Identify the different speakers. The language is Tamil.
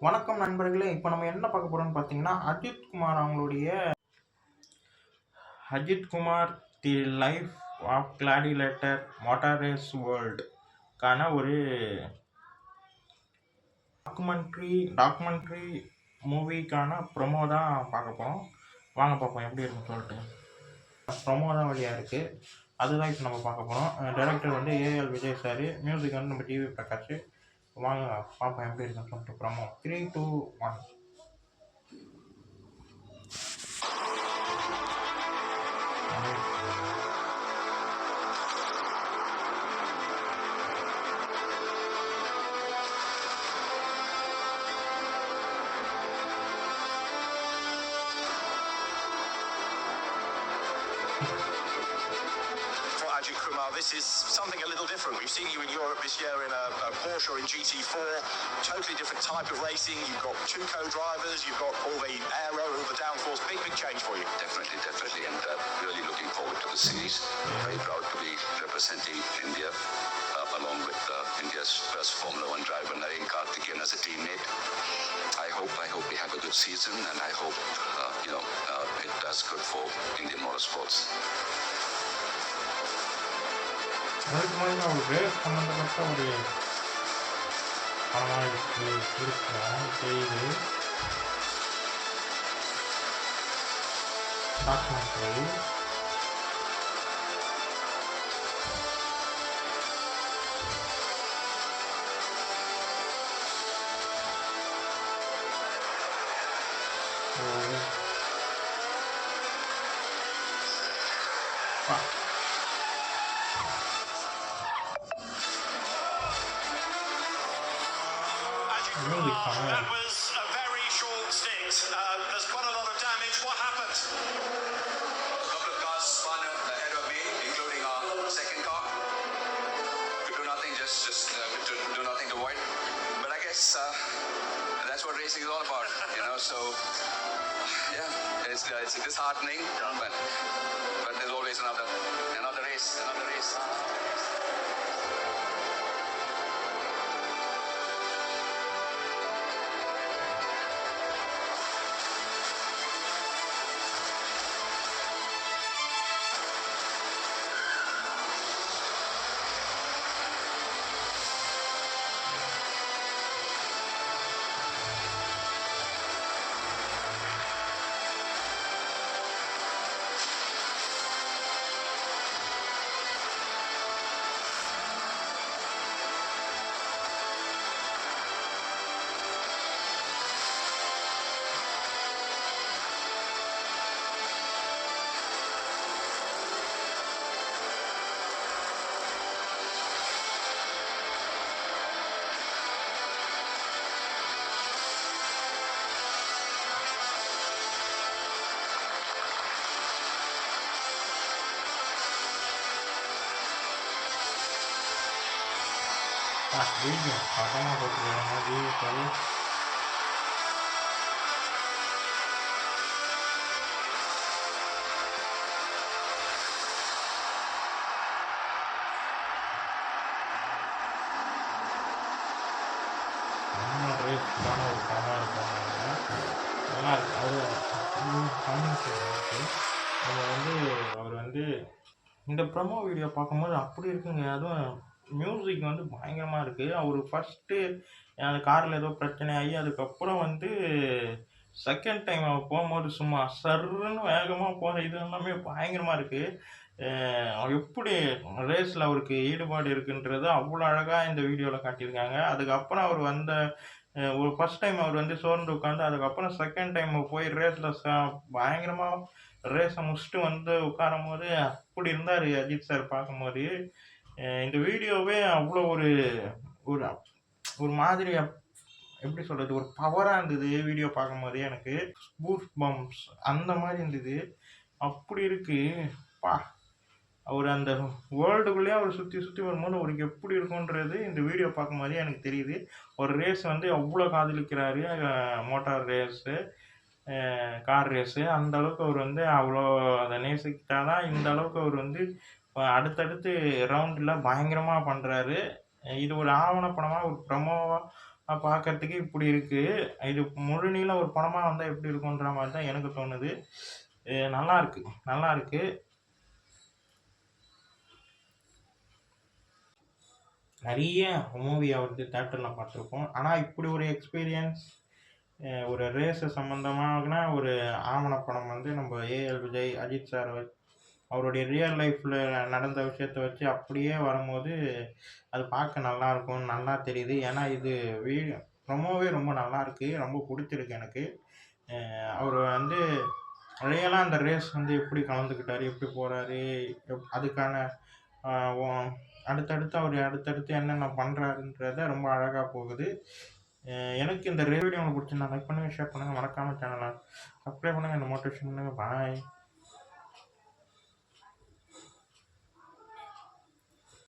Speaker 1: வணக்கம் நண்பர்களே. இப்போ நம்ம என்ன பார்க்க போறோம்னு பார்த்தீங்கன்னா, Ajith Kumar the life of gladiator motor race வேர்ல்டுக்கான ஒரு டாக்குமெண்ட்ரி மூவிக்கான ப்ரொமோ தான் பார்க்க போகிறோம். வாங்க பார்ப்போம் எப்படி இருக்குன்னு சொல்லிட்டு. ப்ரொமோ தான் வழியாக இருக்குது, அதுதான் இப்போ நம்ம பார்க்க போகிறோம். டைரக்டர் வந்து ஏஎல் விஜய் சார், மியூசிக் வந்து நம்ம டிவி பிரகாஷ். வாங்க பார்ப்போம் எப்படி இருக்குன்னு சொல்லிட்டு. Promo 3, 2, 1.
Speaker 2: For Ajit Kumar, this is something a little different. We've seen you in Europe this year in a Porsche or in GT4, totally different type of racing. You've got two co-drivers, you've got all the aero, all the downforce, big change for you.
Speaker 3: Definitely, and really looking forward to the series. Very proud to be representing India along with India's first Formula One driver, Naren Karthikeyan, as a teammate. I hope we have a good season, and I hope it does good for Indian motorsports.
Speaker 1: அதுக்கு முன்னாடி நான் ஒரு ரேஸ் சம்மந்தப்பட்ட ஒரு படமாக இருக்கிறோம் செய்து documentary.
Speaker 2: That was a very short stint. There's quite a lot of damage. What happened?
Speaker 3: A couple of cars spun ahead of me, including our second car. Could do nothing, just do nothing to avoid. But I guess that's what racing is all about, So yeah, it's disheartening, but there's always another race.
Speaker 1: Vídeo, acabamos de crear un vídeo todavía. ரேஸ்க்கான ஒரு படமாக இருக்காங்க. நல்லா இருக்கு. அவர் வந்து இந்த ப்ரமோ வீடியோ பார்க்கும்போது அப்படி இருக்குங்க. அதுவும் மியூசிக் வந்து பயங்கரமாக இருக்குது. அவர் ஃபஸ்ட்டு அந்த காரில் ஏதோ பிரச்சனை ஆகி அதுக்கப்புறம் வந்து செகண்ட் டைம் அவர் போகும்போது சும்மா சர்ன்னு வேகமாக போகிற இது எல்லாமே பயங்கரமாக இருக்குது. அவர் எப்படி ரேஸில் அவருக்கு ஈடுபாடு இருக்குன்றது அவ்வளோ அழகாக இந்த வீடியோவில் காட்டியிருக்காங்க. அதுக்கப்புறம் அவர் வந்த ஒரு ஃபஸ்ட் டைம் அவர் வந்து சோர்ந்து உட்காந்து அதுக்கப்புறம் செகண்ட் டைம் போய் ரேஸில் பயங்கரமாக ரேஸை முடிச்சுட்டு வந்து உட்காரும் போது அப்படி இருந்தார் அஜித் சார் பார்க்கும்போது. இந்த வீடியோவே அவ்வளோ ஒரு ஒரு ஒரு மாதிரி எப்படி சொல்கிறது, ஒரு பவராக இருந்தது வீடியோ பார்க்கும்போதே. எனக்கு பூஸ்ட் பம்ப்ஸ் அந்த மாதிரி இருந்தது. அப்படி இருக்குது பா. அவர் அந்த வேர்ல்டுக்குள்ளேயே அவர் சுற்றி வரும்போது அவருக்கு எப்படி இருக்குன்றது இந்த வீடியோ பார்க்கும்போதே எனக்கு தெரியுது. ஒரு ரேஸ் வந்து அவ்வளோ காதலிக்கிறாரு, மோட்டார் ரேஸு, கார் ரேஸு. அந்த அளவுக்கு அவர் வந்து அவ்வளோ அதை நேசிக்கிட்டாதான் இந்த அளவுக்கு அவர் வந்து அடுத்தடுத்து ரவுண்டில் பயங்கரமாக பண்ணுறாரு. இது ஒரு ஆவணப்படமாக ஒரு ப்ரமோவாக பார்க்கறதுக்கு இப்படி இருக்குது. இது முழு நீள ஒரு படமாக வந்தால் எப்படி இருக்குன்ற மாதிரி தான் எனக்கு தோணுது. நல்லாயிருக்கு நல்லாயிருக்கு. நிறைய மூவியை வந்து தேட்டரில் பார்த்துருப்போம். ஆனால் இப்படி ஒரு எக்ஸ்பீரியன்ஸ் ஒரு ரேஸு சம்மந்தமான ஒரு ஆவணப்படம் வந்து நம்ம ஏஎல் விஜய், அஜித் சார் அவருடைய ரியல் லைஃப்பில் நடந்த விஷயத்த வச்சு அப்படியே வரும்போது அது பார்க்க நல்லாயிருக்கும், நல்லா தெரியுது. ஏன்னா இது ப்ரொமோவே ரொம்ப நல்லாயிருக்கு, ரொம்ப பிடிச்சிருக்கு எனக்கு. அவர் வந்து ரியலாக அந்த ரேஸ் வந்து எப்படி கலந்துக்கிட்டாரு, எப்படி போகிறாரு, அதுக்கான அடுத்தடுத்து அவர் அடுத்தடுத்து என்னென்ன பண்ணுறாருன்றத ரொம்ப அழகாக போகுது. எனக்கு இந்த வீடியோ உங்களுக்கு பிடிச்சிருந்தா லைக் பண்ணுங்கள், ஷேர் பண்ணுங்கள், மறக்காமல் சேனலை சப்ஸ்கிரைப் பண்ணுங்கள், இந்த மோட்டிவேஷன் பண்ணுங்கள். பாய்.